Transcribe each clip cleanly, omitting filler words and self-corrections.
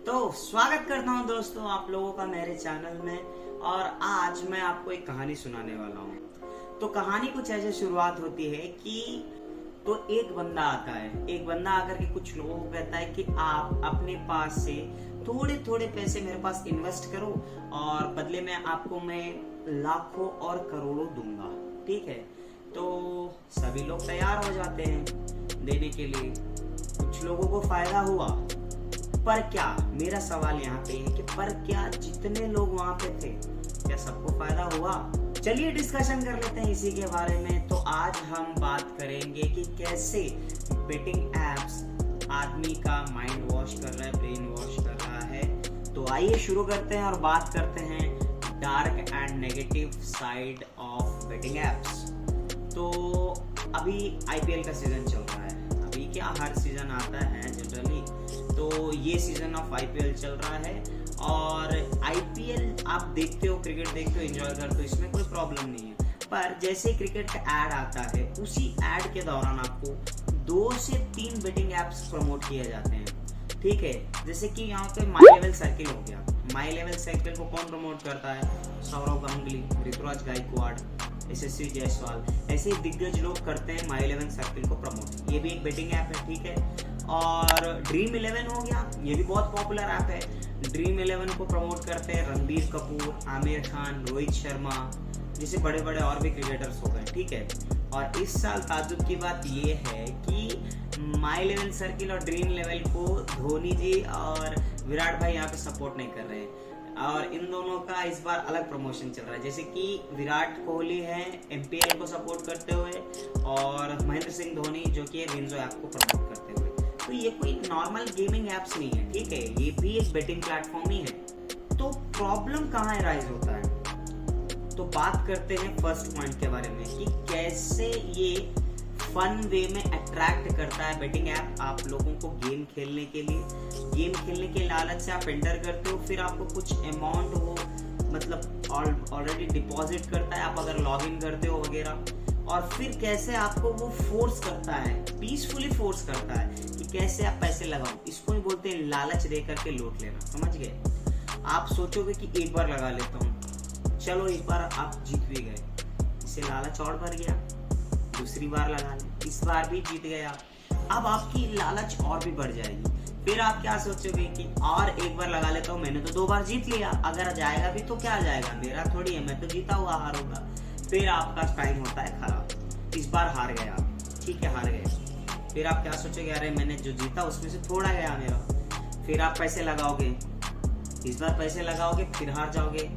तो स्वागत करता हूं दोस्तों आप लोगों का मेरे चैनल में। और आज मैं आपको एक कहानी सुनाने वाला हूं। तो कहानी कुछ ऐसे शुरुआत होती है कि तो एक बंदा आता है। एक बंदा आकर के कुछ लोगों को कहता है कि आप अपने पास से थोड़े थोड़े पैसे मेरे पास इन्वेस्ट करो और बदले में आपको मैं लाखों और करोड़ों दूंगा। ठीक है, तो सभी लोग तैयार हो जाते हैं देने के लिए। कुछ लोगों को फायदा हुआ, पर क्या, मेरा सवाल यहाँ पे है कि पर क्या जितने लोग वहां पे थे क्या सबको फायदा हुआ? चलिए डिस्कशन कर लेते हैं इसी के बारे में। तो आज हम बात करेंगे कि कैसे बेटिंग एप्स आदमी का माइंड वॉश कर रहा है, ब्रेन वॉश कर रहा है। तो आइए शुरू करते हैं और बात करते हैं dark and negative side of betting apps. तो अभी आईपीएल का सीजन चल रहा है। अभी क्या, हर सीजन आता है जनरली, तो ये सीजन ऑफ आईपीएल चल रहा है। और आईपीएल आप देखते हो, क्रिकेट देखते हो, एंजॉय करते हो, इसमें कोई प्रॉब्लम नहीं है। पर जैसे ही क्रिकेट का एड आता है, उसी एड के दौरान आपको 2 से 3 बेटिंग एप्स प्रमोट किए जाते हैं। ठीक है, जैसे कि यहाँ पे माई लेवल सर्किल हो गया। माई लेवल सर्किल को कौन प्रमोट करता है? सौरव गांगुली, ऋतुराज गायकवाड़, यशस्वी जायसवाल, ऐसे दिग्गज लोग करते हैं माई इलेवन सर्किल को प्रमोट। ये भी एक बेटिंग ऐप है। ठीक है, और ड्रीम 11 हो गया, ये भी बहुत पॉपुलर ऐप है। ड्रीम 11 को प्रमोट करते हैं रणबीर कपूर, आमिर खान, रोहित शर्मा जैसे बड़े बड़े और भी क्रिकेटर्स हो गए। ठीक है, और इस साल ताजुब की बात ये है कि माई इलेवन सर्किल और ड्रीम 11 को धोनी जी और विराट भाई यहाँ पे सपोर्ट नहीं कर रहे हैं। और इन दोनों का इस बार अलग प्रमोशन चल रहा है। जैसे कि विराट कोहली है एमपीएल को सपोर्ट करते हुए, और महेंद्र सिंह धोनी जो कि विंजो ऐप को प्रमोट करते हुए। तो ये कोई नॉर्मल गेमिंग एप्स नहीं है। ठीक है, ये भी एक बेटिंग प्लेटफॉर्म ही है। तो प्रॉब्लम कहाँ राइज होता है? तो बात करते हैं फर्स्ट पॉइंट के बारे में कि कैसे ये फन वे में अट्रैक्ट करता है बेटिंग ऐप आप लोगों को गेम खेलने के लिए। गेम खेलने के लालच से आप एंटर करते हो, फिर आपको कुछ अमाउंट वो मतलब ऑलरेडी डिपॉजिट करता है, आप अगर लॉग इन करते हो वगैरह। और फिर कैसे आपको वो फोर्स करता है, पीसफुली फोर्स करता है कि कैसे आप पैसे लगाओ। इसको ही बोलते हैं लालच दे करके लूट लेना। समझ गए? आप सोचोगे कि एक बार लगा लेता हूँ, चलो एक बार आप जीत भी गए, इससे लालच और बढ़ गया, दूसरी बार लगा ले, इस बार भी जीत गया, अब आपकी लालच और भी बढ़ जाएगी। फिर आप क्या सोचोगे कि और एक बार लगा लेता हूँ, मैंने तो 2 बार जीत लिया, अगर जाएगा भी तो क्या जाएगा, मेरा थोड़ी है, मैं तो जीता हुआ हारूंगा। फिर आपका टाइम होता है खराब। इस बार हार गया आप, ठीक है, हार गए। फिर आप क्या सोचोगे, अरे मैंने जो जीता उसमें से थोड़ा गया मेरा। फिर आप पैसे लगाओगे, इस बार पैसे लगाओगे, फिर हार जाओगे।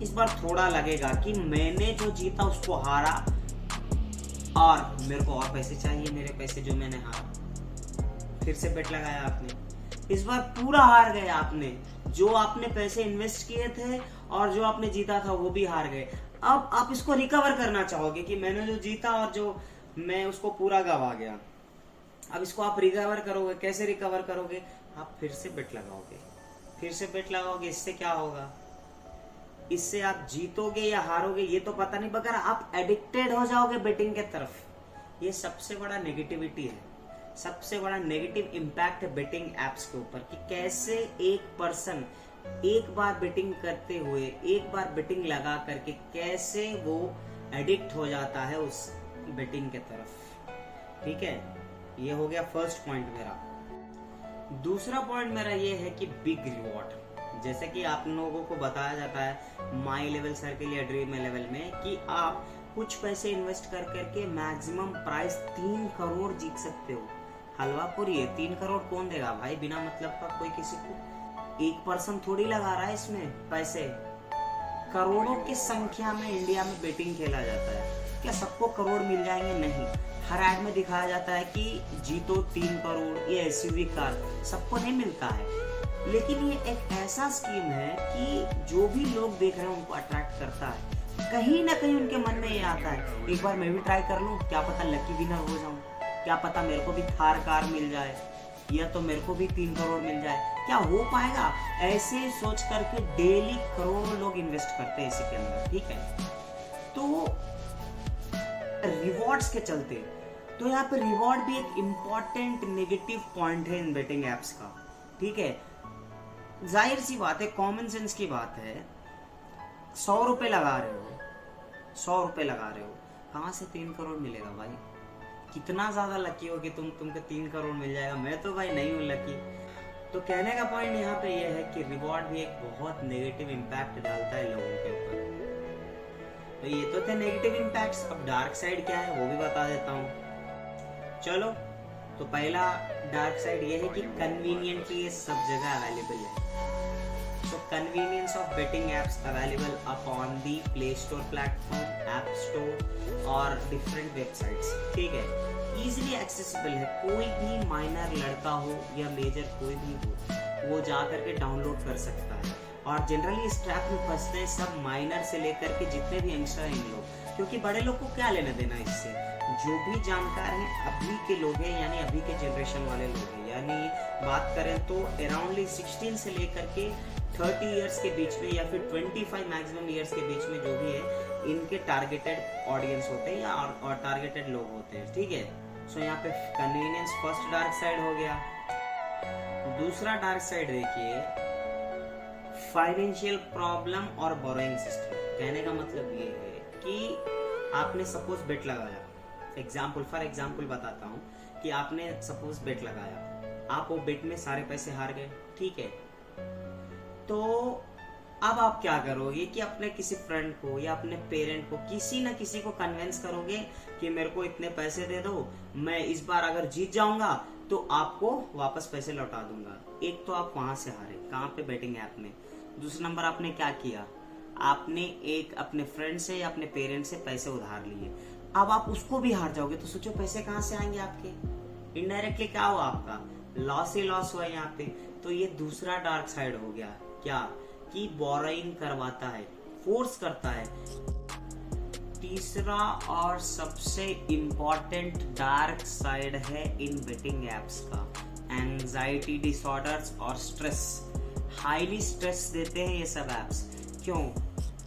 इस बार थोड़ा लगेगा कि मैंने जो जीता उसको हारा और मेरे को और पैसे चाहिए, मेरे पैसे जो मैंने हारा। फिर से बेट लगाया आपने, इस बार पूरा हार गए आपने। जो आपने पैसे इन्वेस्ट किए थे और जो आपने जीता था वो भी हार गए। अब आप इसको रिकवर करना चाहोगे कि मैंने जो जीता और जो मैं उसको पूरा गवा गया। अब इसको आप रिकवर करोगे, कैसे रिकवर करोगे? आप फिर से बेट लगाओगे, फिर से बेट लगाओगे। इससे क्या होगा? इससे आप जीतोगे या हारोगे ये तो पता नहीं, मगर आप एडिक्टेड हो जाओगे बेटिंग के तरफ। ये सबसे बड़ा नेगेटिविटी है, सबसे बड़ा नेगेटिव इम्पैक्ट है बेटिंग एप्स के ऊपर कि कैसे एक पर्सन एक बार बेटिंग करते हुए, एक बार बेटिंग लगा करके कैसे वो एडिक्ट हो जाता है उस बेटिंग के तरफ। ठीक है, ये हो गया फर्स्ट पॉइंट मेरा। दूसरा पॉइंट मेरा ये है कि बिग रिवॉर्ड। जैसे कि आप लोगों को बताया जाता है माई लेवल सर्किल या ड्रीम लेवल में कि आप कुछ पैसे इन्वेस्ट कर करके मैक्सिमम प्राइस 3 करोड़ जीत सकते हो। हलवा पूरी है, 3 करोड़ कौन देगा भाई बिना मतलब का? कोई किसी को, एक पर्सन थोड़ी लगा रहा है इसमें पैसे। करोड़ों की संख्या में इंडिया में बेटिंग खेला जाता है। क्या सबको करोड़ मिल जाएंगे? नहीं। हर ऐड में दिखाया जाता है कि जीतो 3 करोड़, ये एसयूवी कार, सबको नहीं मिलता है। लेकिन ये एक ऐसा स्कीम है कि जो भी लोग देख रहे हैं उनको अट्रैक्ट करता है। कहीं ना कहीं उनके मन में ये आता है, एक बार मैं भी ट्राई कर लूं, क्या पता लकी विनर हो जाऊं, क्या पता मेरे को भी थार कार मिल जाए, या तो मेरे को भी 3 करोड़ मिल जाए। क्या हो पाएगा? ऐसे सोच करके डेली करोड़ों लोग इन्वेस्ट करते हैं इसी के अंदर। ठीक है, तो रिवॉर्ड्स के चलते, तो यहाँ पे रिवॉर्ड भी एक इम्पॉर्टेंट नेगेटिव पॉइंट है इन बेटिंग एप्स का। ठीक है, जाहिर सी बात है, कॉमन सेंस की बात है, 100 रुपए लगा रहे हो, 100 रुपए लगा रहे हो, कहाँ से 3 करोड़ मिलेगा भाई? कितना ज्यादा लकी हो कि तुमको 3 करोड़ मिल जाएगा। मैं तो भाई नहीं हूँ लकी। तो कहने का पॉइंट यहाँ पे ये है कि रिवॉर्ड भी एक बहुत नेगेटिव इम्पैक्ट डालता है लोगों के ऊपर। तो ये तो थे नेगेटिव इम्पैक्ट्स। अब डार्क साइड क्या है वो भी बता देता हूँ। चलो, तो पहला डार्क साइड ये है कि कन्वीनियंटली ये सब जगह अवेलेबल है। So convenience of betting apps available upon the Play Store platform, App Store और different websites। ठीक है, easily accessible है। कोई भी माइनर लड़का हो या मेजर कोई भी हो, वो जा करके डाउनलोड कर सकता है। और जनरली इस ट्रैप में फंसते हैं सब माइनर से लेकर के जितने भी यंगस्टर हैं लोग, क्योंकि बड़े लोग को क्या लेना देना इससे। जो भी जानकार हैं अभी के लोग हैं, यानी अभी के जनरेशन वाले लोग हैं। यानी बात करें तो अराउंडली 16 से लेकर के 30 इयर्स के बीच में या फिर 25 मैक्सिमम इयर्स के बीच में जो भी है, इनके टारगेटेड ऑडियंस होते हैं या और टारगेटेड लोग होते हैं। ठीक है, सो यहाँ पे कन्वीनियंस फर्स्ट डार्क साइड हो गया। दूसरा डार्क साइड देखिए, फाइनेंशियल प्रॉब्लम और बोरोइंग सिस्टम। कहने का मतलब ये है कि आपने सपोज बेट लगाया, फॉर एग्जाम्पल बताता हूँ कि आपने सपोज बेट लगाया, आप वो बेट में सारे पैसे हार गए। ठीक है, तो अब आप क्या करोगे कि अपने किसी फ्रेंड को या अपने पेरेंट को, किसी ना किसी को कन्विंस करोगे कि मेरे को इतने पैसे दे दो, मैं इस बार अगर जीत जाऊंगा तो आपको वापस पैसे लौटा दूंगा। एक तो आप वहां से हारे, कहाँ पे? बेटिंग ऐप में। दूसरा नंबर आपने क्या किया, आपने एक अपने फ्रेंड से या अपने पेरेंट से पैसे उधार लिए। अब आप उसको भी हार जाओगे तो सोचो पैसे कहाँ से आएंगे आपके? इनडायरेक्टली क्या हुआ, आपका लॉस ही लॉस हुआ यहाँ पे। तो ये दूसरा डार्क साइड हो गया, क्या कि बोरोइंग करवाता है, फोर्स करता है। तीसरा और सबसे इम्पोर्टेंट डार्क साइड है इन बेटिंग एप्स का, एंजाइटी डिसऑर्डर्स और स्ट्रेस। हाईली स्ट्रेस देते हैं ये सब एप्स। क्यों?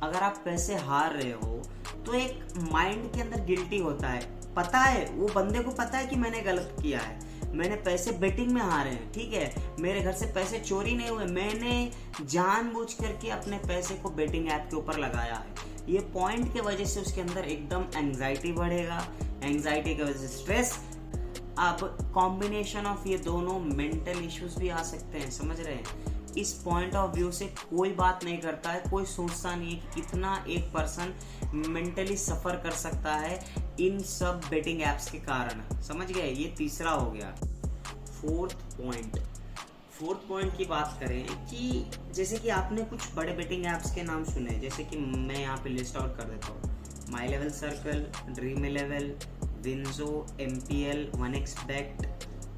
अगर आप पैसे हार रहे हो तो एक माइंड के अंदर गिल्टी होता है, पता है, वो बंदे को पता है कि मैंने गलत किया है, मैंने पैसे बेटिंग में हारे हैं। ठीक है, मेरे घर से पैसे चोरी नहीं हुए, मैंने जानबूझ करके अपने पैसे को बेटिंग ऐप के ऊपर लगाया है। ये पॉइंट के वजह से उसके अंदर एकदम एंजाइटी बढ़ेगा, एंजाइटी की वजह से स्ट्रेस। अब कॉम्बिनेशन ऑफ ये दोनों मेंटल इश्यूज भी आ सकते हैं, समझ रहे हैं? इस पॉइंट ऑफ व्यू से कोई बात नहीं करता है, कोई सोचता नहीं है कि कितना एक पर्सन मेंटली सफर कर सकता है इन सब बेटिंग एप्स के कारण। समझ गए? ये तीसरा हो गया। फोर्थ पॉइंट की बात करें कि जैसे कि आपने कुछ बड़े बेटिंग एप्स के नाम सुने, जैसे कि मैं यहाँ पे लिस्ट आउट कर देता हूँ। My level circle, dream eleven, WinZO, MPL, 1xBet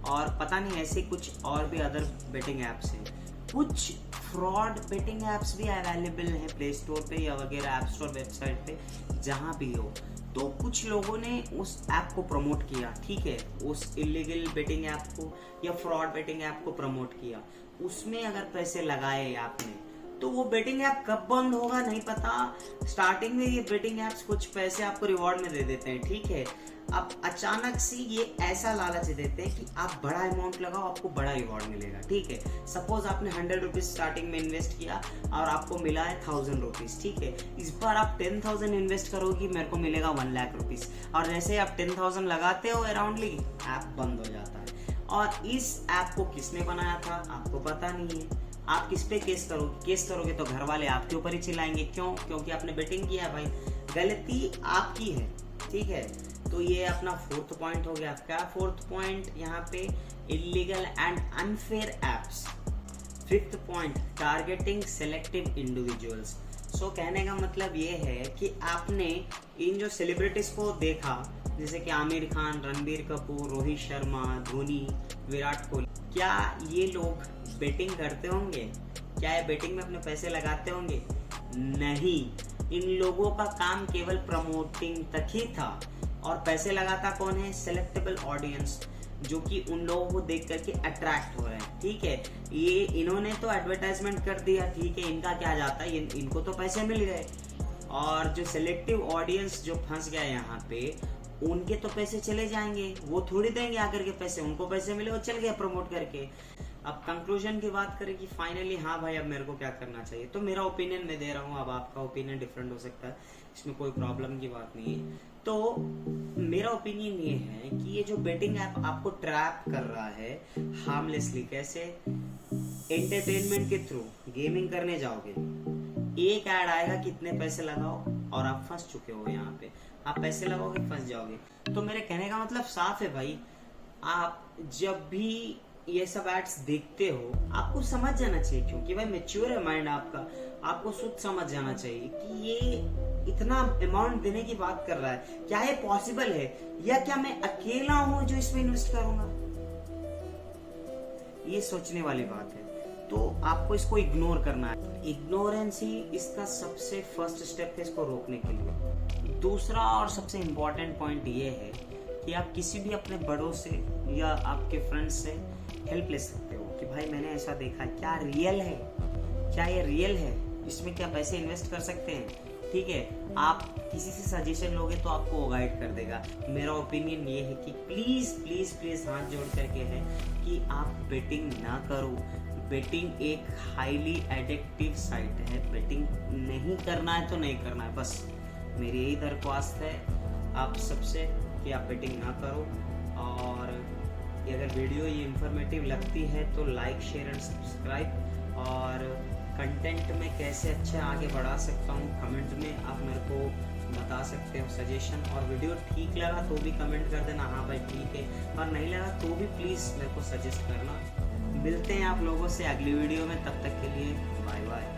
और पता नहीं ऐसे कुछ और भी अदर बेटिंग एप्स हैं। कुछ फ्रॉड बेटिंग एप्स भी अवेलेबल हैं प्ले स्टोर पे या वगैरह ऐप स्टोर वेबसाइट पे, जहाँ भी हो। तो कुछ लोगों ने उस ऐप को प्रमोट किया, ठीक है, उस इलीगल बेटिंग ऐप को या फ्रॉड बेटिंग ऐप को प्रमोट किया। उसमें अगर पैसे लगाए आपने तो वो बेटिंग ऐप कब बंद होगा नहीं पता। स्टार्टिंग में ये बेटिंग ऐप्स कुछ पैसे आपको रिवॉर्ड में दे देते हैं, ठीक है। अब अचानक से ये ऐसा लालच देते हैं कि आप बड़ा अमाउंट लगाओ, आपको बड़ा रिवॉर्ड मिलेगा, ठीक है। सपोज आपने 100 रुपीज स्टार्टिंग में इन्वेस्ट किया और आपको मिला है 1000 रुपीज, ठीक है। इस बार आप 10,000 इन्वेस्ट करोगे, मेरे को मिलेगा 1 लाख रुपीज। और जैसे आप 10,000 लगाते हो अराउंडली, ऐप बंद हो जाता है। और इस ऐप को किसने बनाया था आपको पता नहीं है। आप किस पे केस करोगे तो घर वाले आपके ऊपर ही चिल्लाएंगे। क्यों? क्योंकि आपने बेटिंग किया है भाई, गलती आपकी है, ठीक है। तो ये अपना फोर्थ पॉइंट हो गया। क्या फोर्थ पॉइंट यहाँ पे? Illegal and unfair apps. Fifth point, targeting selective individuals. So कहने का मतलब ये है कि आपने इन जो सेलिब्रिटीज को देखा, जैसे कि आमिर खान, रणबीर कपूर, रोहित शर्मा, धोनी, विराट कोहली, क्या ये लोग बेटिंग करते होंगे? क्या ये बेटिंग में अपने पैसे लगाते होंगे? नहीं, इन लोगों का काम केवल प्रमोटिंग तक ही था। और पैसे लगाता कौन है? सेलेक्टेबल ऑडियंस, जो कि उन लोगों को देख करके अट्रैक्ट हो रहे हैं, ठीक है। ये इन्होंने तो एडवर्टाइजमेंट कर दिया, ठीक है, इनका क्या जाता है, इनको तो पैसे मिल गए। और जो सेलेक्टिव ऑडियंस जो फंस गया यहाँ पे, उनके तो पैसे चले जाएंगे, वो थोड़ी देंगे आकर के पैसे, उनको पैसे मिले, वो चल गए प्रमोट करके। अब कंक्लूजन की बात करें कि फाइनली हाँ भाई अब मेरे को क्या करना चाहिए, तो मेरा ओपिनियन मैं दे रहा हूँ, अब आपका ओपिनियन डिफरेंट हो सकता है, इसमें कोई प्रॉब्लम की बात नहीं है। तो मेरा ओपिनियन ये है कि ये जो बेटिंग ऐप आपको ट्रैप कर रहा है हार्मलेसली, कैसे, एंटरटेनमेंट के थ्रू गेमिंग करने जाओगे, एक ऐड आएगा कितने पैसे लगाओ और आप फंस चुके हो, यहाँ पे आप पैसे लगाओगे फंस जाओगे। तो मेरे कहने का मतलब साफ है भाई, आप जब भी ये सब एड्स देखते हो आपको समझ जाना चाहिए, क्योंकि भाई मेच्योर है माइंड आपका, आपको शुद्ध समझ जाना चाहिए कि ये इतना अमाउंट देने की बात कर रहा है, क्या ये पॉसिबल है, या क्या मैं अकेला हूं जो इसमें इन्वेस्ट करूंगा, ये सोचने वाली बात है। तो आपको इसको इग्नोर करना है, इग्नोरेंस ही इसका सबसे फर्स्ट स्टेप है इसको रोकने के लिए। दूसरा और सबसे इम्पोर्टेंट पॉइंट ये है कि आप किसी भी अपने बड़ों से या आपके फ्रेंड्स से हेल्प ले सकते हो कि भाई मैंने ऐसा देखा, क्या रियल है, क्या ये रियल है, इसमें क्या पैसे इन्वेस्ट कर सकते हैं, ठीक है। आप किसी से सजेशन लोगे तो आपको वो गाइड कर देगा। मेरा ओपिनियन ये है कि प्लीज प्लीज प्लीज हाथ जोड़ करके है कि आप बेटिंग ना करो। बेटिंग एक हाईली एडिक्टिव साइट है, बेटिंग नहीं करना है तो नहीं करना है, बस मेरी यही दरख्वास्त है आप सबसे कि आप बेटिंग ना करो। और अगर वीडियो ये इंफॉर्मेटिव लगती है तो लाइक शेयर एंड सब्सक्राइब, और कंटेंट में कैसे अच्छा आगे बढ़ा सकता हूँ कमेंट में आप मेरे को बता सकते हो सजेशन। और वीडियो ठीक लगा तो भी कमेंट कर देना हाँ भाई ठीक है, और नहीं लगा तो भी प्लीज़ मेरे को सजेस्ट करना। मिलते हैं आप लोगों से अगली वीडियो में, तब तक के लिए बाय बाय।